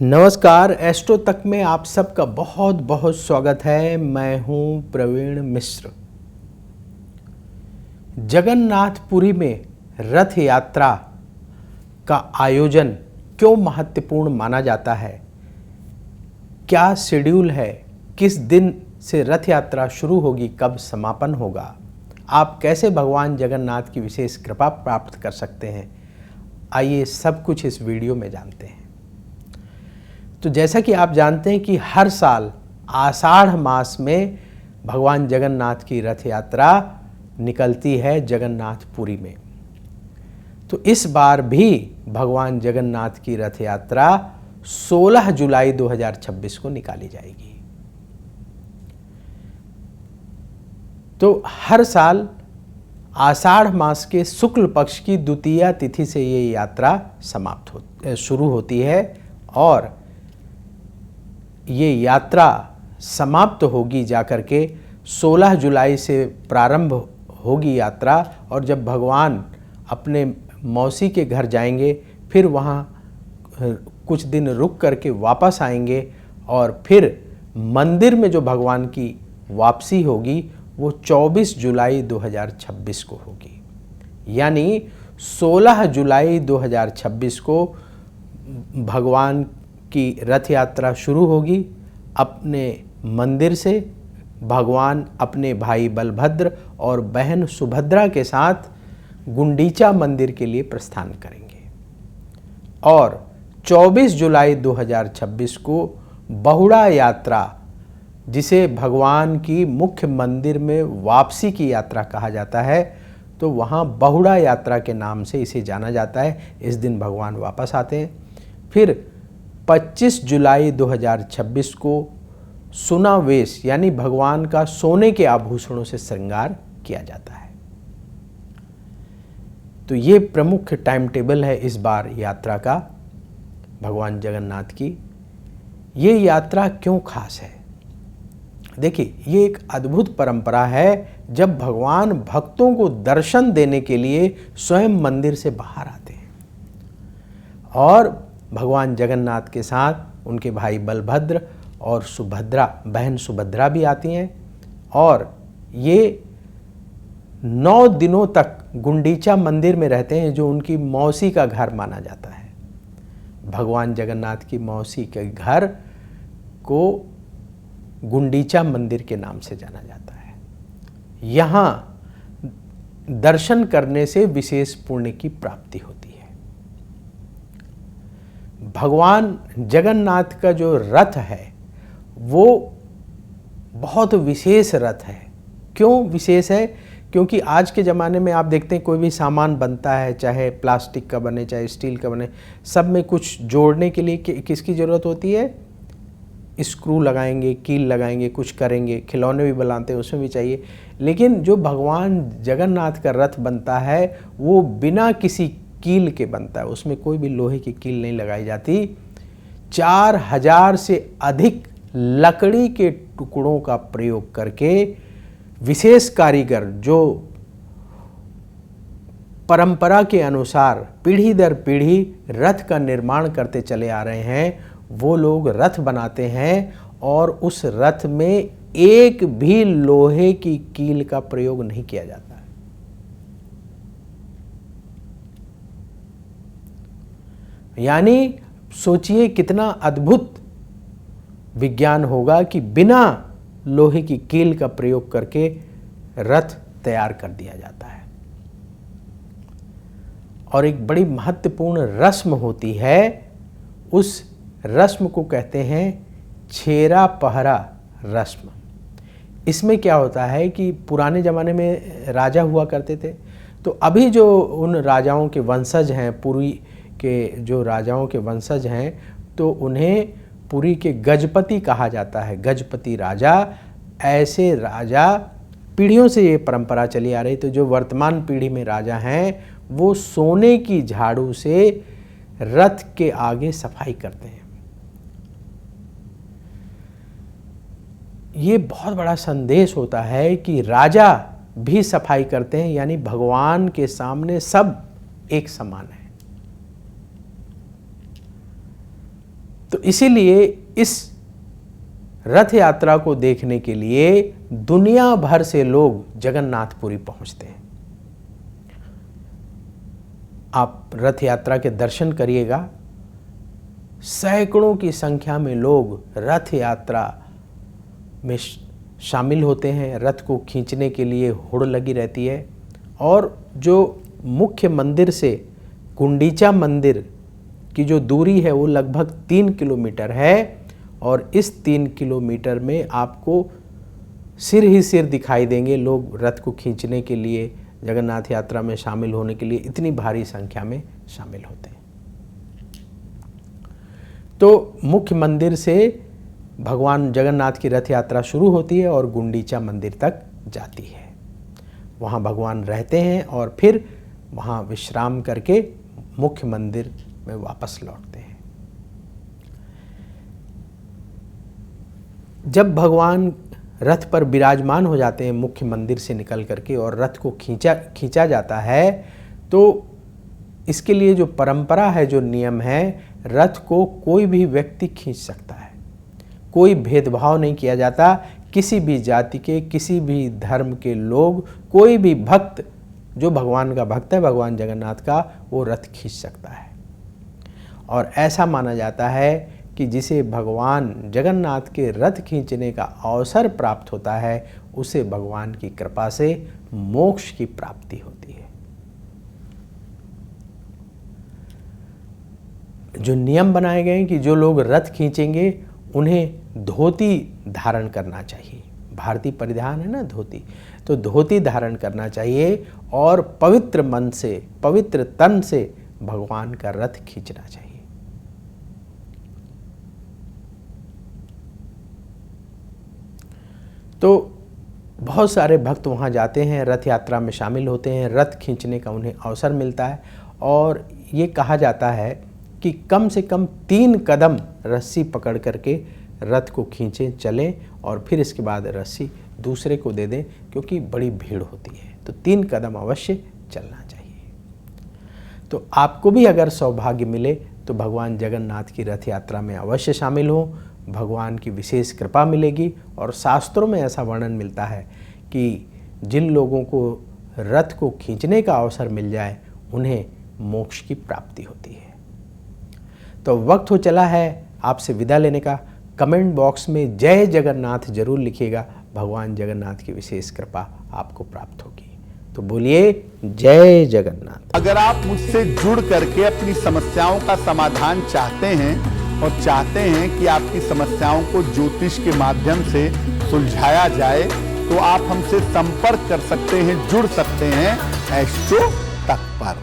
नमस्कार, एस्ट्रो तक में आप सबका बहुत बहुत स्वागत है। मैं हूं प्रवीण मिश्र। जगन्नाथपुरी में रथ यात्रा का आयोजन क्यों महत्वपूर्ण माना जाता है, क्या शेड्यूल है, किस दिन से रथ यात्रा शुरू होगी, कब समापन होगा, आप कैसे भगवान जगन्नाथ की विशेष कृपा प्राप्त कर सकते हैं, आइए सब कुछ इस वीडियो में जानते हैं। तो जैसा कि आप जानते हैं कि हर साल आषाढ़ मास में भगवान जगन्नाथ की रथ यात्रा निकलती है जगन्नाथपुरी में। तो इस बार भी भगवान जगन्नाथ की रथ यात्रा 16 जुलाई 2026 को निकाली जाएगी। तो हर साल आषाढ़ मास के शुक्ल पक्ष की द्वितीया तिथि से ये यात्रा शुरू होती है और ये यात्रा समाप्त होगी जाकर के 16 जुलाई से प्रारंभ होगी यात्रा। और जब भगवान अपने मौसी के घर जाएंगे फिर वहाँ कुछ दिन रुक करके वापस आएंगे और फिर मंदिर में जो भगवान की वापसी होगी वो 24 जुलाई 2026 को होगी। यानी 16 जुलाई 2026 को भगवान की रथ यात्रा शुरू होगी। अपने मंदिर से भगवान अपने भाई बलभद्र और बहन सुभद्रा के साथ गुंडीचा मंदिर के लिए प्रस्थान करेंगे और 24 जुलाई 2026 को बहुड़ा यात्रा, जिसे भगवान की मुख्य मंदिर में वापसी की यात्रा कहा जाता है, तो वहाँ बहुड़ा यात्रा के नाम से इसे जाना जाता है। इस दिन भगवान वापस आते हैं। फिर 25 जुलाई 2026 को सुनावेश यानी भगवान का सोने के आभूषणों से श्रृंगार किया जाता है। तो ये प्रमुख टाइम टेबल है इस बार यात्रा का भगवान जगन्नाथ की। ये यात्रा क्यों खास है? देखिए, ये एक अद्भुत परंपरा है जब भगवान भक्तों को दर्शन देने के लिए स्वयं मंदिर से बाहर आते हैं और भगवान जगन्नाथ के साथ उनके भाई बलभद्र और सुभद्रा, बहन सुभद्रा भी आती हैं और ये 9 दिनों तक गुंडीचा मंदिर में रहते हैं, जो उनकी मौसी का घर माना जाता है। भगवान जगन्नाथ की मौसी के घर को गुंडीचा मंदिर के नाम से जाना जाता है। यहाँ दर्शन करने से विशेष पुण्य की प्राप्ति होती है। भगवान जगन्नाथ का जो रथ है वो बहुत विशेष रथ है। क्यों विशेष है? क्योंकि आज के ज़माने में आप देखते हैं कोई भी सामान बनता है, चाहे प्लास्टिक का बने चाहे स्टील का बने, सब में कुछ जोड़ने के लिए किसकी ज़रूरत होती है? स्क्रू लगाएंगे, कील लगाएंगे, कुछ करेंगे, खिलौने भी बनाते हैं उसमें भी चाहिए। लेकिन जो भगवान जगन्नाथ का रथ बनता है वो बिना किसी कील के बनता है, उसमें कोई भी लोहे की कील नहीं लगाई जाती। 4000 से अधिक लकड़ी के टुकड़ों का प्रयोग करके विशेष कारीगर, जो परंपरा के अनुसार पीढ़ी दर पीढ़ी रथ का निर्माण करते चले आ रहे हैं, वो लोग रथ बनाते हैं और उस रथ में एक भी लोहे की कील का प्रयोग नहीं किया जाता। यानी सोचिए कितना अद्भुत विज्ञान होगा कि बिना लोहे की कील का प्रयोग करके रथ तैयार कर दिया जाता है। और एक बड़ी महत्वपूर्ण रस्म होती है, उस रस्म को कहते हैं छेरा पहरा रस्म। इसमें क्या होता है कि पुराने ज़माने में राजा हुआ करते थे, तो अभी जो उन राजाओं के वंशज हैं, पुरी के जो राजाओं के वंशज हैं, तो उन्हें पुरी के गजपति कहा जाता है, गजपति राजा। ऐसे राजा, पीढ़ियों से ये परंपरा चली आ रही। तो जो वर्तमान पीढ़ी में राजा हैं वो सोने की झाड़ू से रथ के आगे सफाई करते हैं। ये बहुत बड़ा संदेश होता है कि राजा भी सफाई करते हैं, यानी भगवान के सामने सब एक समान है। तो इसीलिए इस रथ यात्रा को देखने के लिए दुनिया भर से लोग जगन्नाथपुरी पहुंचते हैं। आप रथ यात्रा के दर्शन करिएगा, सैकड़ों की संख्या में लोग रथ यात्रा में शामिल होते हैं। रथ को खींचने के लिए होड़ लगी रहती है और जो मुख्य मंदिर से गुंडीचा मंदिर की जो दूरी है वो लगभग 3 किलोमीटर है और इस 3 किलोमीटर में आपको सिर ही सिर दिखाई देंगे। लोग रथ को खींचने के लिए, जगन्नाथ यात्रा में शामिल होने के लिए इतनी भारी संख्या में शामिल होते हैं। तो मुख्य मंदिर से भगवान जगन्नाथ की रथ यात्रा शुरू होती है और गुंडीचा मंदिर तक जाती है। वहाँ भगवान रहते हैं और फिर वहाँ विश्राम करके मुख्य मंदिर में वापस लौटते हैं। जब भगवान रथ पर विराजमान हो जाते हैं मुख्य मंदिर से निकल करके और रथ को खींचा जाता है, तो इसके लिए जो परंपरा है, जो नियम है, रथ को कोई भी व्यक्ति खींच सकता है। कोई भेदभाव नहीं किया जाता। किसी भी जाति के, किसी भी धर्म के लोग, कोई भी भक्त जो भगवान का भक्त है, भगवान जगन्नाथ का, वो रथ खींच सकता है। और ऐसा माना जाता है कि जिसे भगवान जगन्नाथ के रथ खींचने का अवसर प्राप्त होता है, उसे भगवान की कृपा से मोक्ष की प्राप्ति होती है। जो नियम बनाए गए हैं कि जो लोग रथ खींचेंगे उन्हें धोती धारण करना चाहिए। भारतीय परिधान है ना धोती, तो धोती धारण करना चाहिए और पवित्र मन से, पवित्र तन से भगवान का रथ खींचना चाहिए। तो बहुत सारे भक्त वहाँ जाते हैं, रथ यात्रा में शामिल होते हैं, रथ खींचने का उन्हें अवसर मिलता है और ये कहा जाता है कि कम से कम 3 कदम रस्सी पकड़ करके रथ को खींचें, चलें और फिर इसके बाद रस्सी दूसरे को दे दें, क्योंकि बड़ी भीड़ होती है। तो 3 कदम अवश्य चलना चाहिए। तो आपको भी अगर सौभाग्य मिले तो भगवान जगन्नाथ की रथ यात्रा में अवश्य शामिल हो। भगवान की विशेष कृपा मिलेगी और शास्त्रों में ऐसा वर्णन मिलता है कि जिन लोगों को रथ को खींचने का अवसर मिल जाए उन्हें मोक्ष की प्राप्ति होती है। तो वक्त हो चला है आपसे विदा लेने का। कमेंट बॉक्स में जय जगन्नाथ जरूर लिखिएगा। भगवान जगन्नाथ की विशेष कृपा आपको प्राप्त होगी। तो बोलिए जय जगन्नाथ। अगर आप मुझसे जुड़ करके अपनी समस्याओं का समाधान चाहते हैं और चाहते हैं कि आपकी समस्याओं को ज्योतिष के माध्यम से सुलझाया जाए, तो आप हमसे संपर्क कर सकते हैं, जुड़ सकते हैं एस्ट्रो तक पर।